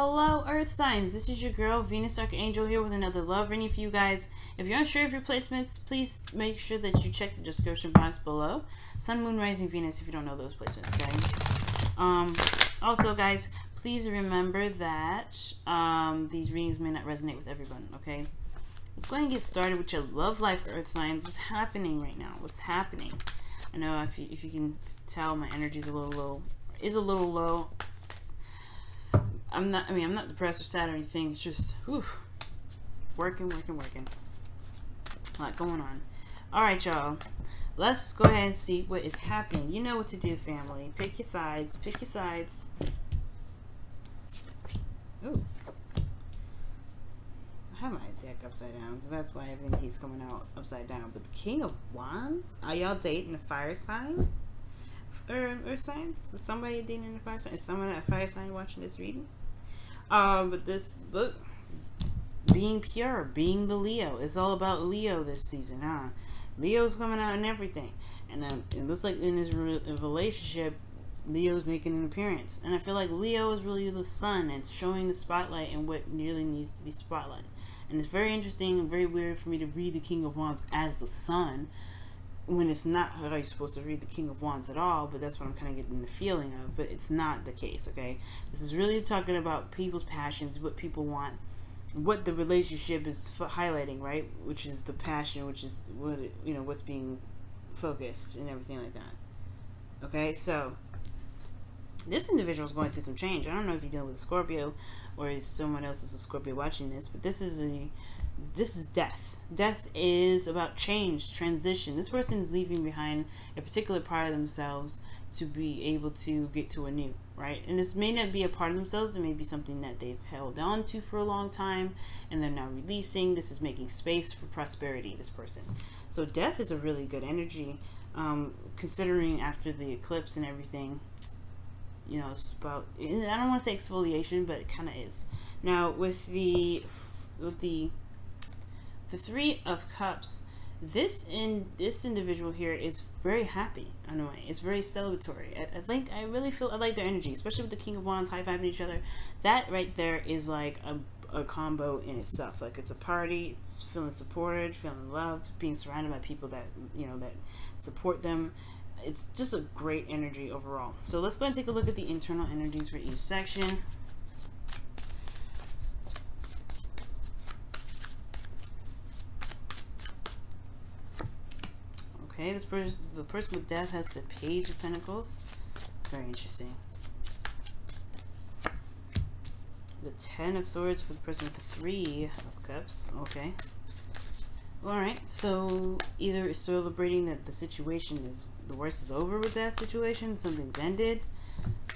Hello Earth signs, this is your girl Venus Archangel here with another love reading for you guys. If you're unsure of your placements, please make sure that you check the description box below. Sun, Moon, Rising, Venus if you don't know those placements, okay? Also guys, please remember that these readings may not resonate with everyone, okay? Let's go ahead and get started with your love life, Earth signs. What's happening right now? What's happening? I know if you can tell, my energy is a little low. I'm not depressed or sad or anything. It's just, whew, working. A lot going on. Alright, y'all. Let's go ahead and see what is happening. You know what to do, family. Pick your sides. Pick your sides. Ooh. I have my deck upside down, so that's why everything keeps coming out upside down. But the King of Wands? Are y'all dating a fire sign? Or sign? Is somebody dating a fire sign? Is someone a fire sign watching this reading? But this, look, being pure, being the Leo. It's all about Leo this season, huh? Leo's coming out and everything. And it looks like in this relationship, Leo's making an appearance. And I feel like Leo is really the sun and showing the spotlight and what really needs to be spotlighted. And it's very interesting and very weird for me to read the King of Wands as the sun, when it's not how you're supposed to read the King of Wands at all, but that's what I'm kind of getting the feeling of. But it's not the case, okay? This is really talking about people's passions, what people want, what the relationship is highlighting, right? Which is the passion, which is what what's being focused and everything like that. Okay, so this individual is going through some change. I don't know if you're dealing with a Scorpio or is someone else is a Scorpio watching this, but this is death. Death is about change, transition. This person is leaving behind a particular part of themselves to be able to get to a new, right? And this may not be a part of themselves. It may be something that they've held on to for a long time and they're now releasing. This is making space for prosperity, this person. So death is a really good energy, considering after the eclipse and everything. You know, it's about, I don't want to say exfoliation, but it kind of is. Now with the Three of Cups, this individual here is very happy in a way. It's very celebratory. I really feel I like their energy, especially with the King of Wands high-fiving each other. That right there is like a combo in itself. Like it's a party. It's feeling supported, feeling loved, being surrounded by people that that support them. It's just a great energy overall. So let's go and take a look at the internal energies for each section. Okay, the person with death has the Page of Pentacles. Very interesting. The Ten of Swords for the person with the Three of Cups. Okay. Alright, so either it's celebrating that the situation is, the worst is over with that situation, something's ended,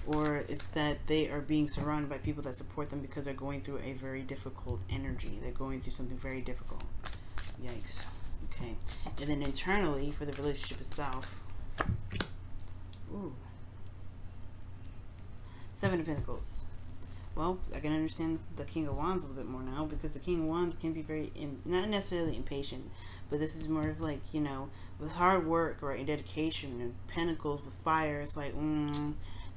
or it's that they are being surrounded by people that support them because they're going through a very difficult energy. They're going through something very difficult. Yikes. Okay, and then internally for the relationship itself, ooh, Seven of Pentacles. Well, I can understand the King of Wands a little bit more now, because the King of Wands can be very, not necessarily impatient, but this is more of like, with hard work, right, and dedication, and Pentacles with fire, it's like,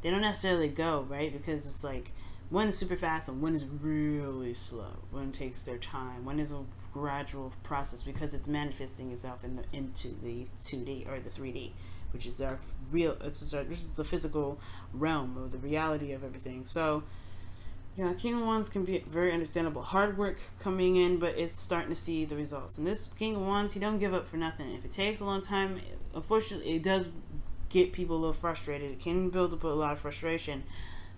they don't necessarily go, right, because it's like, one is super fast and one is really slow. One takes their time. One is a gradual process because it's manifesting itself into the 2D or the 3D, which is our real. This is the physical realm or the reality of everything. So, yeah, King of Wands can be very understandable. Hard work coming in, but it's starting to see the results. And this King of Wands, he don't give up for nothing. If it takes a long time, unfortunately, it does get people a little frustrated. It can build up a lot of frustration.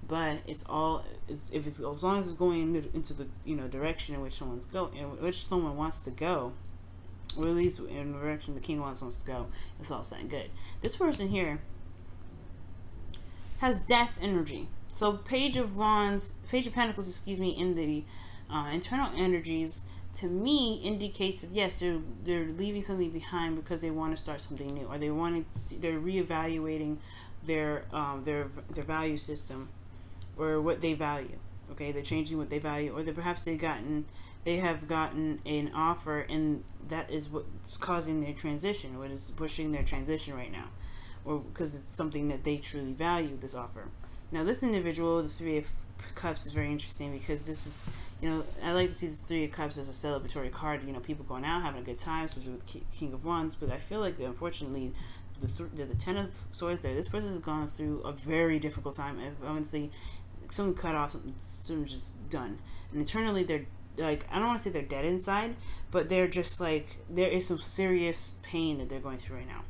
But as long as it's going into the direction in which someone wants to go, or at least in the direction the King wants to go, it's all sounding good. This person here has death energy. So Page of Pentacles, excuse me, in the internal energies, to me indicates that yes, they're leaving something behind because they want to start something new, or they're reevaluating their value system, or what they value. Okay, they're changing what they value, or perhaps they have gotten an offer, and that is what's causing their transition, what is pushing their transition right now, or because it's something that they truly value, this offer. Now this individual, the Three of Cups is very interesting because this is, you know, I like to see this Three of Cups as a celebratory card. You know, people going out having a good time, especially with King of Wands. But I feel like, unfortunately, the Ten of Swords there, this person has gone through a very difficult time. Honestly, something cut off, something just done. And internally, they're like, I don't want to say they're dead inside, but they're just like, there is some serious pain that they're going through right now.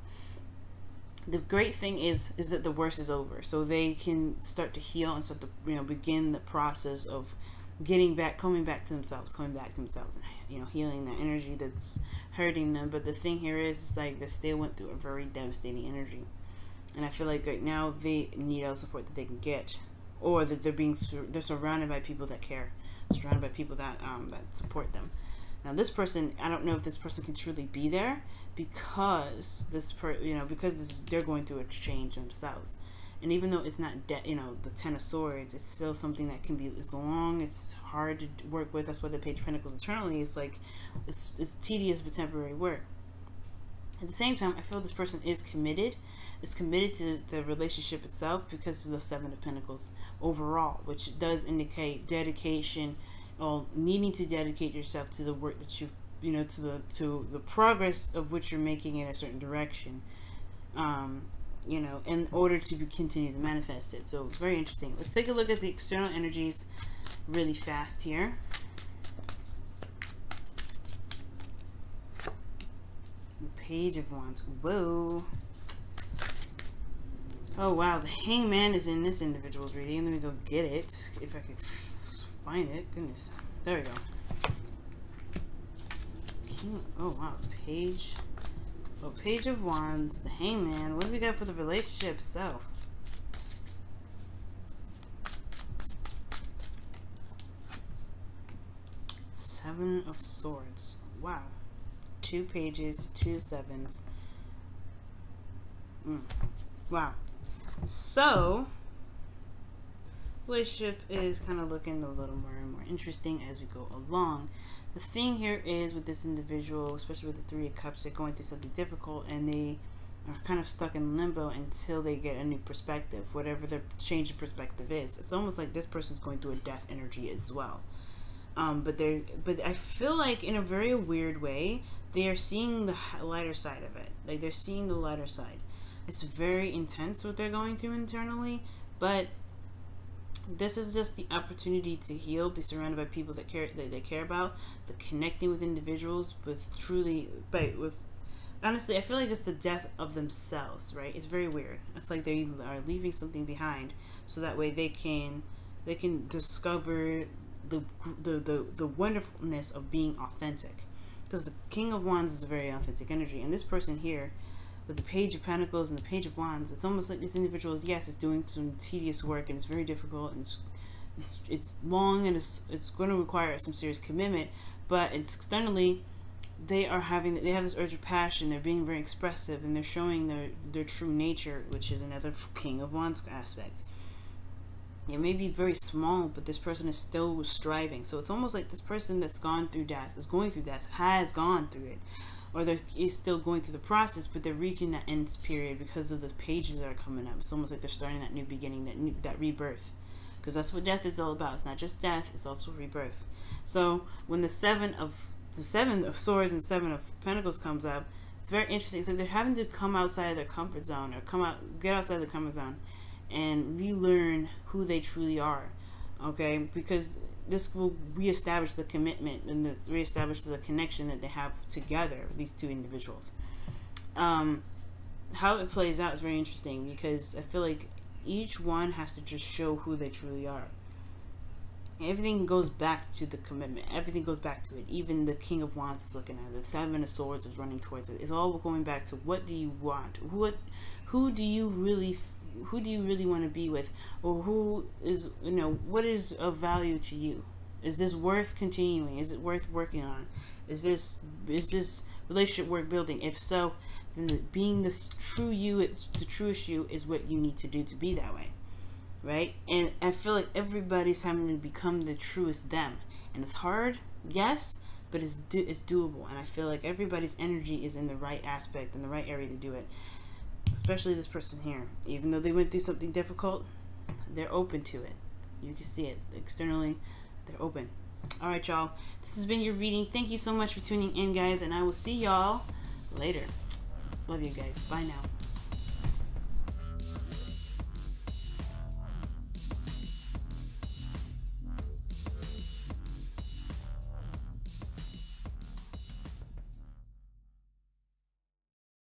The great thing is that the worst is over, so they can start to heal and start to, you know, begin the process of coming back to themselves, and, you know, healing that energy that's hurting them. But the thing here is like they still went through a very devastating energy, and I feel like right now they need all the support that they can get, or that they're surrounded by people that care, surrounded by people that support them. Now this person, I don't know if this person can truly be there because they're going through a change themselves. And even though it's not you know, the Ten of Swords, it's still something that can be, it's long, it's hard to work with. That's why the Page of Pentacles internally is like, it's tedious but temporary work. At the same time, I feel this person is committed to the relationship itself because of the Seven of Pentacles overall, which does indicate dedication, or needing to dedicate yourself to the work that you've, you know, to the progress of which you're making in a certain direction, you know, in order to continue to manifest it. So it's very interesting. Let's take a look at the external energies really fast here. The Page of Wands. Whoa. Oh wow, the Hangman is in this individual's reading. Let me go get it if I can find it. Goodness, there we go. Oh wow, Page of Wands, the Hangman. What do we got for the relationship itself? Seven of Swords. Wow, 2 pages, 2 sevens. Wow. So relationship is kind of looking a little more and more interesting as we go along. The thing here is with this individual, especially with the Three of Cups, they're going through something difficult and they are kind of stuck in limbo until they get a new perspective, whatever their change of perspective is. It's almost like this person's going through a death energy as well. But I feel like in a very weird way, they are seeing the lighter side of it. Like they're seeing the lighter side. It's very intense what they're going through internally, but this is just the opportunity to heal, be surrounded by people that they care about, the connecting with individuals honestly, I feel like it's the death of themselves, right? It's very weird. It's like they are leaving something behind so that way they can discover the wonderfulness of being authentic. Because the King of Wands is a very authentic energy, and this person here with the Page of Pentacles and the Page of Wands, it's almost like this individual, yes, is doing some tedious work and it's very difficult and it's long and it's going to require some serious commitment, but externally they have this urge of passion. They're being very expressive and they're showing their true nature, which is another King of Wands aspect. It may be very small, but this person is still striving. So it's almost like this person that's going through death, has gone through it, or is still going through the process, but they're reaching that end period because of the pages that are coming up. It's almost like they're starting that new beginning, that rebirth, because that's what death is all about. It's not just death; it's also rebirth. So when the Seven of Swords and Seven of Pentacles comes up, it's very interesting. It's like they're having to come outside of their comfort zone, or get outside of the comfort zone, and relearn who they truly are. Okay, because this will reestablish the commitment and reestablish the connection that they have together, these two individuals. How it plays out is very interesting because I feel like each one has to just show who they truly are. Everything goes back to the commitment. Everything goes back to it. Even the King of Wands is looking at it. The Seven of Swords is running towards it. It's all going back to what do you want? Who do you really want to be with, or who is, what is of value to you? Is this worth continuing? Is it worth working on? Is this relationship worth building? If so, then being the true you, the truest you, is what you need to do to be that way, right? And I feel like everybody's having to become the truest them, and it's hard, yes, but it's doable. And I feel like everybody's energy is in the right aspect, in the right area to do it. Especially this person here. Even though they went through something difficult, they're open to it. You can see it externally. They're open. All right, y'all. This has been your reading. Thank you so much for tuning in, guys, and I will see y'all later. Love you guys. Bye now.